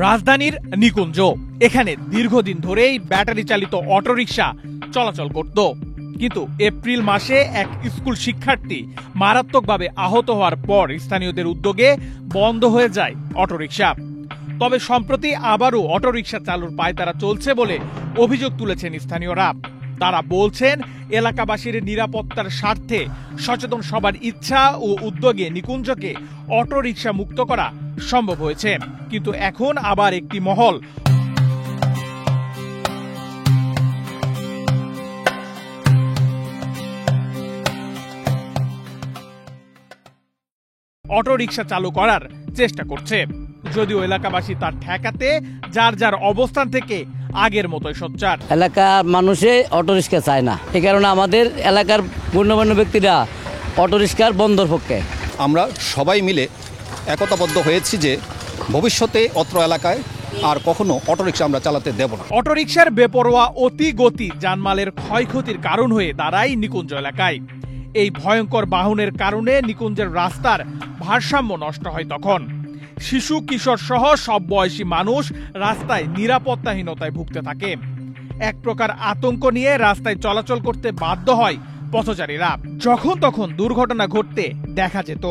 রাজধানীর নিকুঞ্জ, এখানে দীর্ঘদিন ধরেই ব্যাটারি চালিত অটোরিকশা চলাচল করত, কিন্তু এপ্রিল মাসে এক স্কুল শিক্ষার্থী মারাত্মকভাবে আহত হওয়ার পর স্থানীয়দের উদ্যোগে বন্ধ হয়ে যায় অটোরিকশা। তবে সম্প্রতি আবারও অটোরিকশা চালুর পায়তারা চলছে বলে অভিযোগ তুলেছেন স্থানীয়রা। তারা বলছেন, এলাকাবাসীর নিরাপত্তার স্বার্থে সচেতন সবার ইচ্ছা ও উদ্যোগে নিকুঞ্জকে অটোরিকশা মুক্ত করা সম্ভব হয়েছে, কিন্তু এখন আবার একটি মহল অটোরিকশা চালু করার চেষ্টা করছে, যদিও এলাকাবাসী তার ঠেকাতে যার যার অবস্থান থেকে আগের মতোই সোচ্চার। এলাকার মানুষে অটোরিকশা চায় না, এই কারণে আমাদের এলাকার গণ্যমান্য ব্যক্তিরা অটোরিকশার বন্ধর পক্ষে। আমরা সবাই মিলে একতাবদ্ধ হয়েছি যে ভবিষ্যতে অত্র এলাকায় আর কখনো অটোরিকশা আমরা চালাতে দেব না। অটোরিকশার বেপরোয়া অতি গতি জানমালের ক্ষয়ক্ষতির কারণ হয়ে দাঁড়ায় নিকুঞ্জ এলাকায়। এই ভয়ঙ্কর বাহনের কারণে নিকুঞ্জের রাস্তার ভারসাম্য নষ্ট হয়। তখন শিশু কিশোর সহ সব বয়সী মানুষ রাস্তায় নিরাপত্তাহীনতায় ভুগতে থাকে। এক প্রকার আতঙ্ক নিয়ে রাস্তায় চলাচল করতে বাধ্য হয় পথচারীরা। যখন তখন দুর্ঘটনা ঘটতে দেখা যেত।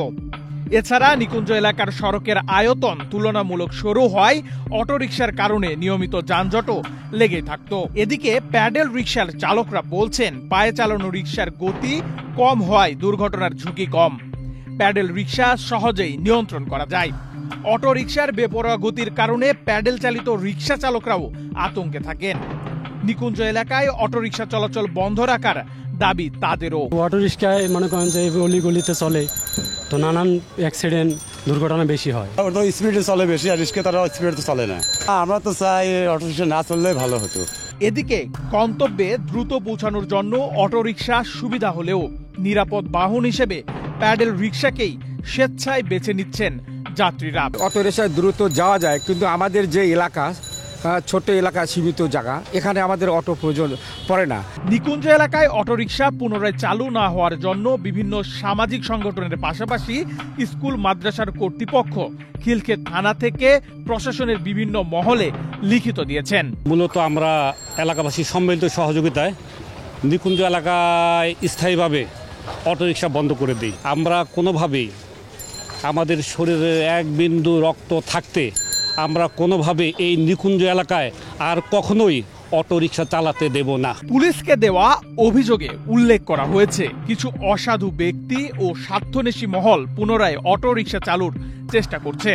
এছাড়া নিকুঞ্জ এলাকার সড়কের আয়তন তুলনামূলক সরু হয় অটোরিকশার কারণে নিয়মিত যানজটও লেগে থাকত। এদিকে প্যাডেল রিকশার চালকরা বলছেন, পায়ে চালানো রিকশার গতি কম হওয়ায় দুর্ঘটনার ঝুঁকি কম। প্যাডেল রিকশা সহজেই নিয়ন্ত্রণ করা যায়। অটোরিকশার বেপরোয়া গতির কারণে প্যাডেল চালিত রিকশা চালকরাও আতঙ্কে থাকেন। নিকুঞ্জ এলাকায় অটোরিকশা চলাচল বন্ধ রাখার দাবি তাদেরও। অটোরিকশায় মনে করেন যে অলিগলিতে চলে, তো নানান অ্যাক্সিডেন্ট দুর্ঘটনা বেশি হয়। তো স্পিডে চলে বেশি, আর রিক্সা তারা স্পিডে তো চলে না। আমরা তো চাই অটোরিকশা না চললে ভালো হতো। এদিকে গন্তব্যে দ্রুত পৌঁছানোর জন্য অটোরিকশা সুবিধা হলেও নিরাপদ বাহন হিসেবে প্যাডেল রিকশাকেই স্বেচ্ছায় বেছে নিচ্ছেন যাত্রীরা। অটোরিকশায় দ্রুত যাওয়া যায়, কিন্তু আমাদের যে এলাকা ছোট এলাকা, সীমিত জায়গা, এখানে আমাদের অটো প্রয়োজন পড়ে না। নিকুঞ্জ এলাকায় অটোরিকশা পুনরায় চালু না হওয়ার জন্য বিভিন্ন সামাজিক সংগঠনের পাশাপাশি স্কুল মাদ্রাসার কর্তৃপক্ষ খিলক্ষেত থানা থেকে প্রশাসনের বিভিন্ন মহলে লিখিত দিয়েছেন। মূলত আমরা এলাকাবাসীর সম্মিলিত সহযোগিতায় নিকুঞ্জ এলাকায় স্থায়ীভাবে অটোরিকশা বন্ধ করে দিই। আমরা কোনোভাবেই আমাদের শরীরে এক বিন্দু রক্ত থাকতে আমরা কোনোভাবে এই নিকুঞ্জ এলাকায় আর কখনোই অটোরিকশা চালাতে দেব না। পুলিশকে দেওয়া অভিযোগে উল্লেখ করা হয়েছে, কিছু অসাধু ব্যক্তি ও স্বার্থন্বেষী মহল পুনরায় অটোরিকশা চালুর চেষ্টা করছে।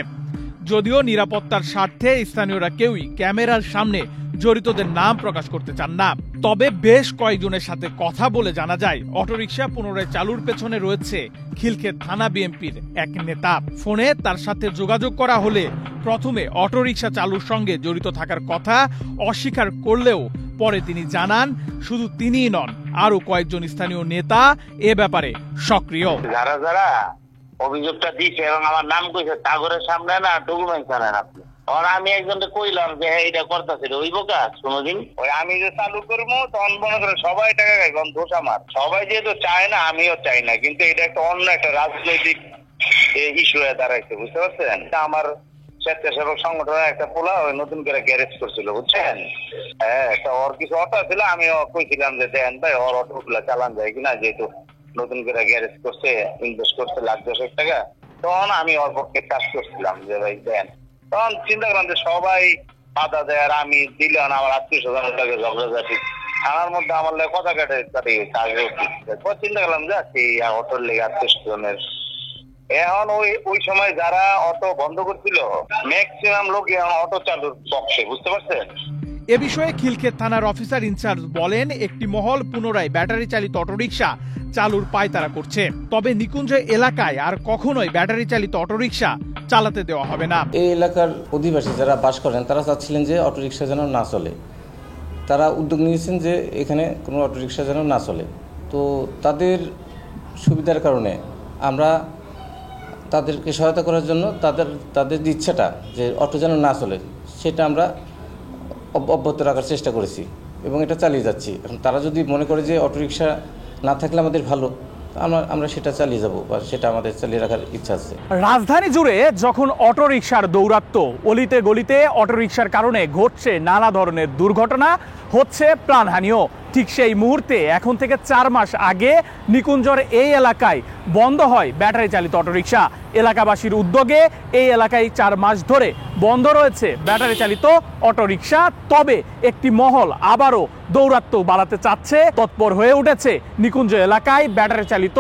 যদিও নিরাপত্তার স্বার্থে স্থানীয়রা কেউই ক্যামেরার সামনে জড়িতদের নাম প্রকাশ করতে চান না। তবে বেশ কয়েকজনের সাথে কথা বলে জানা যায়, অটোরিকশা পুনরায় চালুর পেছনে রয়েছে খিলক্ষেত থানা বিএনপির এক নেতা। ফোনে তার সাথে যোগাযোগ করা হলে প্রথমে অটোরিকশা চালুর সঙ্গে জড়িত থাকার কথা অস্বীকার করলেও পরে তিনি জানান, শুধু তিনিই নন, আরো কয়েকজন স্থানীয় নেতা এ ব্যাপারে সক্রিয়। যারা যারা অভিযোগটা দিচ্ছে এবং আমার নাম কইছে তাগরের সামনে না ডকুমেন্টস আনেন আপনি। আর আমি একজনকে কইলাম যে হ্যাঁ এটা করতেছে, ওই বোকা কোনোদিন ওই আমি যে চালু করবো তখন মনে করে সবাই টাকা খাই, কারণ দোষ আমার। সবাই যেহেতু চায় না, আমিও চাই না, কিন্তু এটা একটা অন্য একটা রাজনৈতিক ইস্যু হয়ে দাঁড়াইছে, বুঝতে পারছেন। আমার স্বেচ্ছাসেবক সংগঠনের একটা পোলা ওই নতুন করে গ্যারেজ করছিল, বুঝছেন। হ্যাঁ, তো ওর কিছু অটো ছিল, আমি কইছিলাম যে দেন ভাই ওর অটো গুলা চালান যায় কিনা, যেহেতু নতুন করে গ্যারেজ করছে, ইনভেস্ট করছে $1,00,000 টাকা। তখন আমি ওর পক্ষে কাজ করছিলাম যে ভাই দেন। তখন চিন্তা করলাম যে সবাই বাধা দেয়, আর আমি দিলে আমার $200,000 ঝগড়াঝাটি থানার মধ্যে আমার লাগে কথা কাটে চিন্তা করলাম যে অটোর লেগে $200,000। এখন ওই সময় যারা অটো বন্ধ করছিল ম্যাক্সিমাম লোক এখন অটো চালুর পক্ষে, বুঝতে পারছেন। এ বিষয়ে খিলক্ষেত থানার অফিসার ইনচার্জ বলেন, একটি মহল পুনরায় ব্যাটারি চালিত অটোরিকশা চালুর পায়তারা করছে। তবে নিকুঞ্জ এলাকায় আর কখনোই ব্যাটারি চালিত অটোরিকশা চালাতে দেওয়া হবে না। এই এলাকার অধিবাসী যারা বাস করেন তারা চাচ্ছিলেন যে অটোরিকশা যেন না চলে। তারা উদ্যোগ নিয়েছেন যে এখানে কোনো অটোরিকশা যেন না চলে। তো তাদের সুবিধার কারণে আমরা তাদেরকে সহায়তা করার জন্য তাদের যে ইচ্ছাটা যে অটো যেন না চলে, সেটা আমরা অব্যাহত রাখার চেষ্টা করেছি এবং এটা চালিয়ে যাচ্ছি। এখন তারা যদি মনে করে যে অটোরিকশা না থাকলে আমাদের ভালো, আমরা সেটা চালিয়ে যাব বা সেটা আমাদের চালিয়ে রাখার ইচ্ছা আছে। রাজধানী জুড়ে যখন অটোরিকশার দৌরাত্ম্য, অলিতে গলিতে অটোরিকশার কারণে ঘটছে নানা ধরনের দুর্ঘটনা, হচ্ছে প্রাণহানিও, ঠিক সেই মুহূর্তে এখন থেকে 4 মাস আগে নিকুঞ্জর এই এলাকায় বন্ধ হয় ব্যাটারি চালিত অটোরিকশা। এলাকাবাসীর উদ্যোগে এই এলাকায় 4 মাস ধরে বন্ধ রয়েছে ব্যাটারি চালিত অটোরিকশা। তবে একটি মহল আবারও দৌরাত্ম্য বাড়াতে চাচ্ছে, তৎপর হয়ে উঠেছে নিকুঞ্জ এলাকায় ব্যাটারি চালিত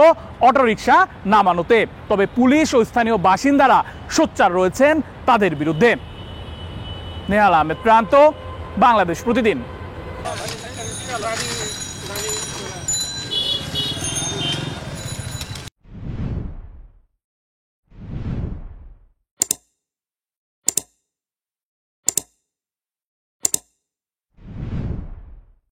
অটোরিকশা নামানোতে। তবে পুলিশ ও স্থানীয় বাসিন্দারা সোচ্চার রয়েছেন তাদের বিরুদ্ধে। নেহাল আহমেদ প্রান্ত, বাংলাদেশ প্রতিদিন।